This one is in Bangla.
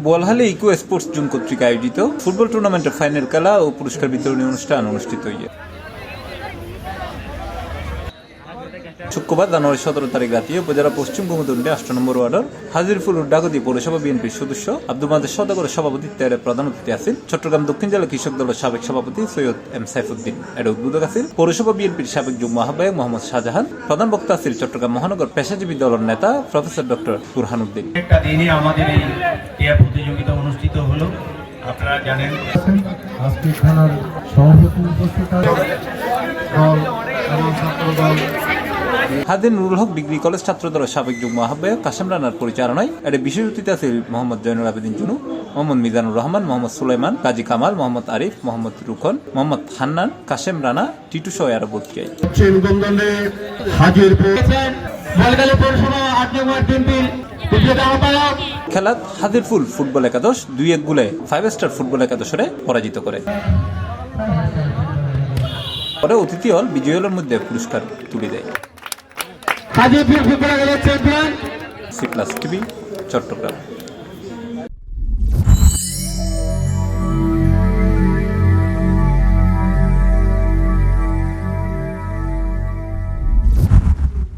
বোয়ালহালী ইকো স্পোর্টস জোন কর্তৃক আয়োজিত ফুটবল টুর্নামেন্টের ফাইনাল খেলা ও পুরস্কার বিতরণী অনুষ্ঠান অনুষ্ঠিত হয়েছে শুক্রবার জানুয়ারি 17 তারিখ রাতে উপজেলা পশ্চিম কুমুদণ্ডে 8 নম্বর ওয়ার্ডের হাজিরপুর ডাকতি পৌরসভা বিএনপির সদস্য আব্দুল মাজিদ সওদাগরের সভাপতিত্বে এর প্রধান অতিথি আছেন চট্টগ্রাম দক্ষিণ জেলা কৃষক দলের সাবেক সভাপতি সৈয়দ এম সাইফুদ্দিন। এর উদ্বোধক আছেন পৌরসভা বিএনপির সাবেক যুগ্ম আহ্বায়ক মোহাম্মদ শাহজাহান। প্রধান বক্তা আছেন চট্টগ্রাম মহানগর পেশাজীবী দলের নেতা প্রফেসর ডক্টর বুরহানুদ্দিন। একটা দিনে আমাদের এই প্রতিযোগিতা অনুষ্ঠিত হলো। আপনারা জানেন আজকে খেলার সভাপতি উপস্থিত আছেন হাদিন নুরুল হক ডিগ্রি কলেজ ছাত্র দলের সাবেক যুগ্ম আহ্বায়ক কাশেম রানার পরিচালনায় এর বিশেষ অতিথি আছেন মোহাম্মদ জয়নুল আবেদিন জুনু, মোহাম্মদ মিজানুর রহমান, মোহাম্মদ সুলাইমান, কাজী কামাল, মোহাম্মদ আরিফ, মোহাম্মদ রুকন, মোহাম্মদ হান্নান, কাশেম রানা, টিটু সহ আরো বক্তিয়ায়। খেলাত হাজিরপুর ফুটবল একাদশ 2-1 গোলে 5 স্টার ফুটবল একাদশরে পরাজিত করে। পরে অতিথি হল বিজয়ী হলের মধ্যে পুরস্কার তুলে দেয়। C plus TV, Chittagong.